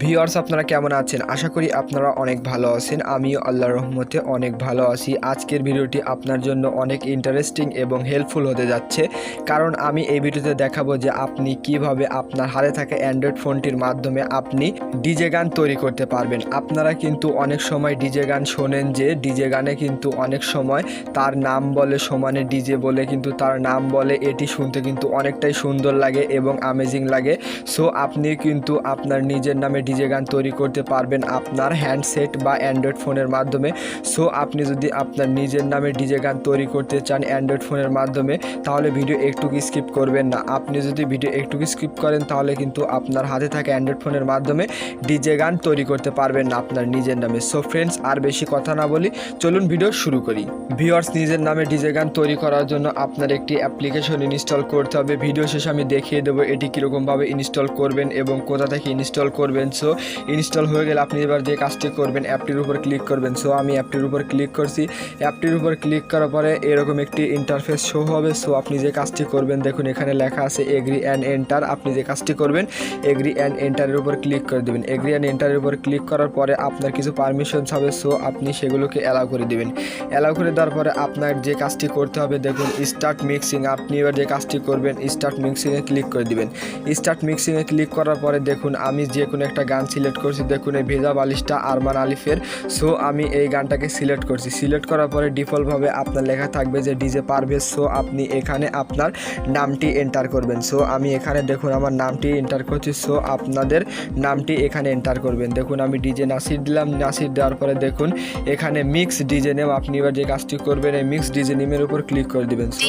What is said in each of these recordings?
Viewers আপনারা কেমন আছেন? আশা করি আপনারা অনেক ভালো আছেন। আমিও আল্লাহর রহমতে অনেক ভালো আছি। আজকের ভিডিওটি আপনার জন্য অনেক ইন্টারেস্টিং এবং হেল্পফুল হতে যাচ্ছে, কারণ আমি এই ভিডিওতে দেখাবো যে আপনি কিভাবে আপনার হাতে থাকা অ্যান্ড্রয়েড ফোনটির মাধ্যমে আপনি ডিজে গান তৈরি করতে পারবেন। আপনারা কিন্তু অনেক সময় ডিজে গান শোনেন যে ডিজে গানে কিন্তু অনেক সময় তার নাম বলে সমানে ডিজে বলে কিন্তু তার নাম বলে, এটি শুনতে কিন্তু অনেকটাই সুন্দর লাগে এবং আমেজিং লাগে। সো আপনি কিন্তু আপনার নিজের নামে ডিজে গান তৈরি করতে পারবেন আপনার হ্যান্ডসেট বা অ্যান্ড্রয়েড ফোনের মাধ্যমে। সো আপনি যদি আপনার নিজের নামে ডিজে গান তৈরি করতে চান অ্যান্ড্রয়েড ফোনের মাধ্যমে, তাহলে ভিডিও একটুকু স্কিপ করবেন না। আপনি যদি ভিডিও একটুকু স্কিপ করেন তাহলে কিন্তু আপনার হাতে থাকা অ্যান্ড্রয়েড ফোনের মাধ্যমে ডিজে গান তৈরি করতে পারবেন না আপনার নিজের নামে। সো ফ্রেন্ডস, আর বেশি কথা না বলি, চলুন ভিডিও শুরু করি। ভিউয়ার্স, নিজের নামে ডিজে গান তৈরি করার জন্য আপনার একটি অ্যাপ্লিকেশন ইনস্টল করতে হবে। ভিডিও শেষে আমি দেখিয়ে দেবো এটি কীরকমভাবে ইনস্টল করবেন এবং কোথা থেকে ইনস্টল করবেন। সো ইনস্টল হয়ে গেলে আপনি এবার যে কাজটি করবেন, অ্যাপটির উপর ক্লিক করবেন। সো আমি অ্যাপটির উপর ক্লিক করছি। অ্যাপটির উপর ক্লিক করার পরে এরকম একটি ইন্টারফেস শো হবে। সো আপনি যে কাজটি করবেন, দেখুন এখানে লেখা আছে এগ্রি অ্যান্ড এন্টার। আপনি যে কাজটি করবেন এগ্রি অ্যান্ড এন্টারের উপর ক্লিক করে দেবেন। এগ্রি অ্যান্ড এন্টারের উপর ক্লিক করার পরে আপনার কিছু পারমিশনস হবে। সো আপনি সেগুলোকে অ্যালাউ করে দেবেন। অ্যালাউ করে দেওয়ার পরে আপনার যে কাজটি করতে হবে, দেখুন স্টার্ট মিক্সিং। আপনি এবার যে কাজটি করবেন স্টার্ট মিক্সিংয়ে ক্লিক করে দিবেন। স্টার্ট মিক্সিংয়ে ক্লিক করার পরে দেখুন আমি যে কোনো একটা গান সিলেক্ট করছি। দেখুন এই ভেজা বালিশটা আরমান আলিফের। সো আমি এই গানটাকে সিলেক্ট করছি। সিলেক্ট করার পরে ডিফল্টভাবে আপনার লেখা থাকবে যে ডিজে পারভেজ। সো আপনি এখানে আপনার নামটি এন্টার করবেন। সো আমি এখানে দেখুন আমার নামটি এন্টার করছি। সো আপনাদের নামটি এখানে এন্টার করবেন। দেখুন আমি ডিজে নাসির দিলাম। নাসির দেওয়ার পরে দেখুন এখানে মিক্স ডিজে নেম। আপনি এবার যে কাজটি করবেন এই মিক্স ডিজে নেমের উপর ক্লিক করে দিবেন। সো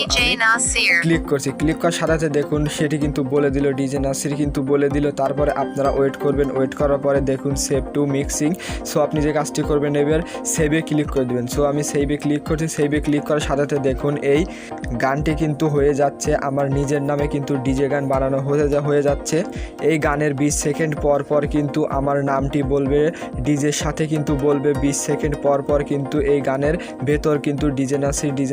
ক্লিক করছি। ক্লিক করার সাথে দেখুন সেটি কিন্তু বলে দিল, ডিজে নাসির কিন্তু বলে দিল। তারপরে আপনারা ওয়েট করবেন। ওয়েট করার পরে দেখুন সেভ টু মিক্সিং। সো আপনি যে কাজটি করবেন এবার সেভে ক্লিক করে দেবেন। সো আমি সেভে ক্লিক করছি। সেভে ক্লিক করার সাথে দেখুন এই গানটি কিন্তু হয়ে যাচ্ছে। আমার নিজের নামে কিন্তু ডিজে গান বানানো হয়ে যাচ্ছে। এই গানের 20 সেকেন্ড পর পর কিন্তু আমার নামটি বলবে, ডিজের সাথে কিন্তু বলবে। 20 সেকেন্ড পর পর কিন্তু এই গানের ভেতর কিন্তু ডিজে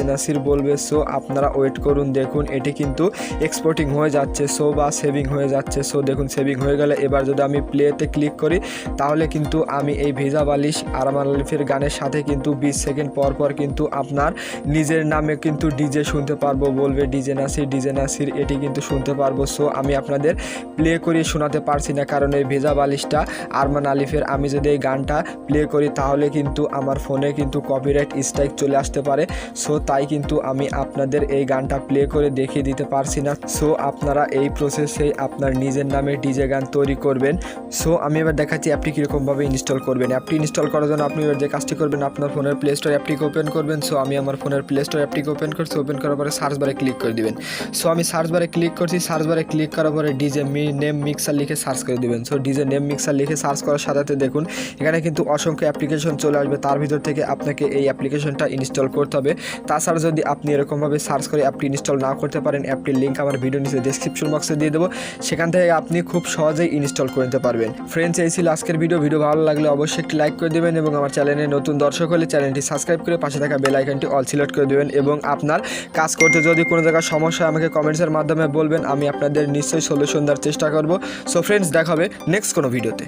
নাসির বলবে। সো আপনারা ওয়েট করুন। দেখুন এটি কিন্তু এক্সপোর্টিং হয়ে যাচ্ছে। সো বা সেভিং হয়ে যাচ্ছে। সো দেখুন সেভিং হয়ে গেলে এবার যদি আমি প্লেতে ক্লিক করি তাহলে কিন্তু আমি এই ভেজা বালিশ আরমান আলিফের গানের সাথে কিন্তু 20 সেকেন্ড পর পর কিন্তু আপনার নিজের নামে কিন্তু ডিজে শুনতে পারবো, বলবে ডিজে নাসির এটি কিন্তু শুনতে পারবো। সো আমি আপনাদের প্লে করে শোনাতে পারছি না, কারণ এই ভেজা বালিশটা আরমান আলিফের। আমি যদি এই গানটা প্লে করি তাহলে কিন্তু আমার ফোনে কিন্তু কপিরাইট স্ট্রাইক চলে আসতে পারে। সো তাই কিন্তু আমি আপনাদের এই গানটা প্লে করে দেখিয়ে দিতে পারছি না। সো আপনারা এই প্রসেসে আপনার নিজের নামে ডিজে গান তৈরি করবেন। সো আমি এবার দেখাচ্ছি অ্যাপটি কীরকমভাবে ইনস্টল করবেন। অ্যাপটি ইনস্টল করার জন্য আপনি এবার যে কাজটি করবেন আপনার ফোনের প্লে স্টোর অ্যাপটিকে ওপেন করবেন। সো আমি আমার ফোনের প্লে স্টোর অ্যাপটিকে ওপেন করছি। ওপেন করার পরে সার্চ বারে ক্লিক করে দিবেন। সো আমি সার্চ বারে ক্লিক করছি। সার্চ বারে ক্লিক করার পরে ডিজে নেম মিক্সার লিখে সার্চ করে দিবেন। সো ডিজে নেম মিক্সার লিখে সার্চ করার সাথে দেখুন এখানে কিন্তু অসংখ্য অ্যাপ্লিকেশন চলে আসবে। তার ভিতর থেকে আপনাকে এই অ্যাপ্লিকেশনটা ইনস্টল করতে হবে। তাছাড়া যদি আপনি এরকমভাবে সার্চ করে অ্যাপটি ইনস্টল না করতে পারেন, অ্যাপটির লিঙ্ক আমার ভিডিও নিচে ডেসক্রিপশন বক্সে দিয়ে দেবো। সেখান থেকে আপনি খুব সহজেই ইনস্টল করে নিতে পারবেন। ফ্রেন্ডস, এই ছিল আজকের ভিডিও ভালো লাগলে অবশ্যই একটি লাইক করে দেবেন এবং আমার চ্যানেলে নতুন দর্শক হলে চ্যানেলটি সাবস্ক্রাইব করে পাশে থাকা বেল আইকনটি অল সিলেক্ট করে দেবেন। এবং আপনার কাজ করতে যদি কোনো জায়গায় সমস্যা আমাকে কমেন্টসের মাধ্যমে বলবেন, আমি আপনাদের নিশ্চয়ই সলিউশন দেওয়ার চেষ্টা করব। সো ফ্রেন্ডস, দেখা হবে নেক্সট কোনো ভিডিওতে।